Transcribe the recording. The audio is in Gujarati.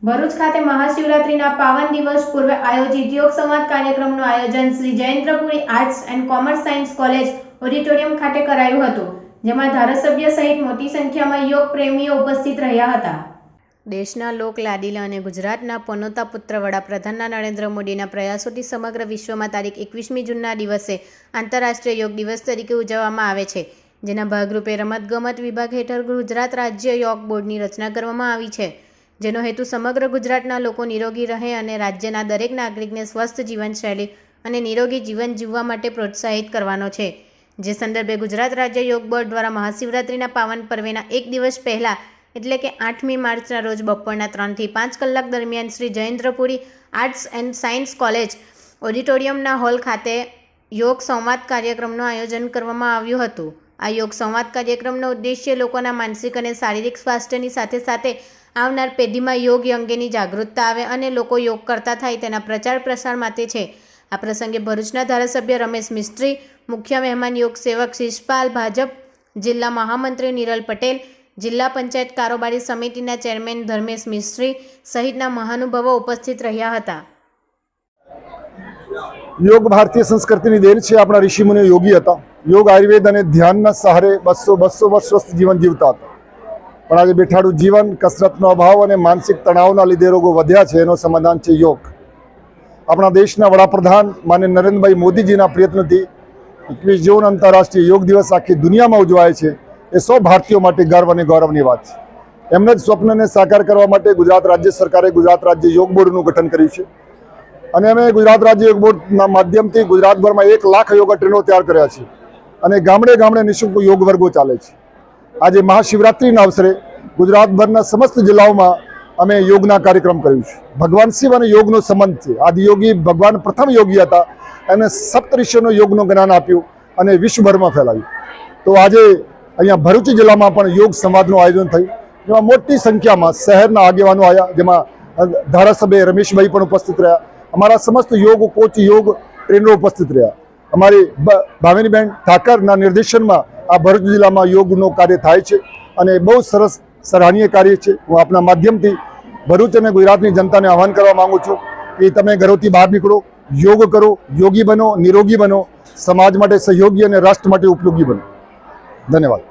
ભરૂચ ખાતે મહાશિવરાત્રિના પાવન દિવસ પૂર્વે આયોજિત યોગ સંવાદ કાર્યક્રમનું આયોજન Shri Jayendrapuri arts and commerce science college auditorium ખાતે કરાયું હતું, જેમાં ધારાસભ્ય સહિત મોટી સંખ્યામાં યોગ પ્રેમીઓ ઉપસ્થિત રહ્યા હતા. દેશના લોક લાડીલા અને ગુજરાતના પનોતા પુત્ર વડાપ્રધાનના નરેન્દ્ર મોદીના પ્રયાસોથી સમગ્ર વિશ્વમાં તારીખ 21મી જૂનના દિવસે આંતરરાષ્ટ્રીય યોગ દિવસ તરીકે ઉજવવામાં આવે છે, જેના ભાગરૂપે રમતગમત વિભાગ હેઠળ ગુજરાત રાજ્ય યોગ બોર્ડની રચના કરવામાં આવી છે, જેનો હેતુ સમગ્ર ગુજરાતના લોકો નિરોગી રહે અને રાજ્યના દરેક નાગરિકને સ્વસ્થ જીવનશૈલી અને નિરોગી જીવન જીવવા માટે પ્રોત્સાહિત કરવાનો છે. જે સંદર્ભે ગુજરાત રાજ્ય યોગ બોર્ડ દ્વારા મહાશિવરાત્રિના પાવન પર્વેના એક દિવસ પહેલાં એટલે કે 8મી માર્ચના રોજ બપોરના 3 થી 5 કલાક દરમિયાન Shri Jayendrapuri arts and science college ઓડિટોરિયમના હોલ ખાતે યોગ સંવાદ કાર્યક્રમનું આયોજન કરવામાં આવ્યું હતું. આ યોગ સંવાદ કાર્યક્રમનો ઉદ્દેશ્ય લોકોના માનસિક અને શારીરિક સ્વાસ્થ્યની સાથે સાથે આવનાર પેઢીમાં યોગ અંગેની જાગૃતતા આવે અને લોકો યોગ કરતા થાય તેના પ્રચાર પ્રસાર માટે છે. આ પ્રસંગે ભરૂચના ધારાસભ્ય રમેશ મિસ્ત્રી, મુખ્ય મહેમાન યોગ સેવક શિષપાલ, ભાજપ જિલ્લા મહામંત્રી નિરલ પટેલ, જિલ્લા પંચાયત કારોબારી સમિતિના ચેરમેન ધર્મેશ મિસ્ત્રી સહિતના મહાનુભાવો ઉપસ્થિત રહ્યા હતા. યોગ ભારતીય સંસ્કૃતિની દેન છે. આપણા ઋષિમુનિઓ યોગી હતા. યોગ આયુર્વેદ અને ધ્યાનના સહારે 200 વર્ષ સ્વસ્થ જીવન જીવતા હતા. પણ આજે બેઠાડું જીવન, કસરતનો અભાવ અને માનસિક તણાવના લીધે રોગો વધ્યા છે. એનો સમાધાન છે યોગ. આપણા દેશના વડાપ્રધાન માનનીય નરેન્દ્રભાઈ મોદીજીના પ્રયત્નથી 21 જૂન આંતરરાષ્ટ્રીય યોગ દિવસ આખી દુનિયામાં ઉજવાય છે. એ સૌ ભારતીયો માટે ગર્વ અને ગૌરવની વાત છે. એમના જ સ્વપ્નને સાકાર કરવા માટે ગુજરાત રાજ્ય સરકારે ગુજરાત રાજ્ય યોગ બોર્ડનું ગઠન કર્યું છે અને અમે ગુજરાત રાજ્ય યોગ બોર્ડના માધ્યમથી ગુજરાતભરમાં 1 લાખ યોગા ટ્રેનરો તૈયાર કર્યા છે અને ગામડે ગામડે નિઃશુલ્ક યોગ વર્ગો ચાલે છે. આજે મહાશિવરાત્રિના અવસરે ગુજરાતભરના સમસ્ત જિલ્લાઓમાં અમે યોગના કાર્યક્રમ કર્યું છે. ભગવાન શિવ અને યોગનો સંબંધ છે. આદિયોગી ભગવાન પ્રથમ યોગી હતા. એને સપ્તઋષિઓનો યોગનું જ્ઞાન આપ્યું અને વિશ્વભરમાં ફેલાવ્યું. તો આજે અહીંયા ભરૂચ જિલ્લામાં પણ યોગ સંવાદનું આયોજન થયું, જેમાં મોટી સંખ્યામાં શહેરના આગેવાનો આવ્યા, જેમાં ધારાસભ્ય રમેશભાઈ પણ ઉપસ્થિત રહ્યા. અમારા સમસ્ત યોગ કોચ, યોગ ટ્રેનરો ઉપસ્થિત રહ્યા. અમારી ભાવિનીબેન ઠાકરના નિર્દેશનમાં આ ભરૂચ જિલ્લામાં યોગનું કાર્ય થાય છે અને બહુ સરસ સરાહનીય કાર્ય છે. હું આપના માધ્યમથી ભરૂચ અને ગુજરાતની જનતાને આહ્વાન કરવા માગું છું કે તમે ઘરોથી બહાર નીકળો, યોગ કરો, યોગી બનો, નિરોગી બનો, સમાજ માટે સહયોગી અને રાષ્ટ્ર માટે ઉપયોગી બનો. ધન્યવાદ.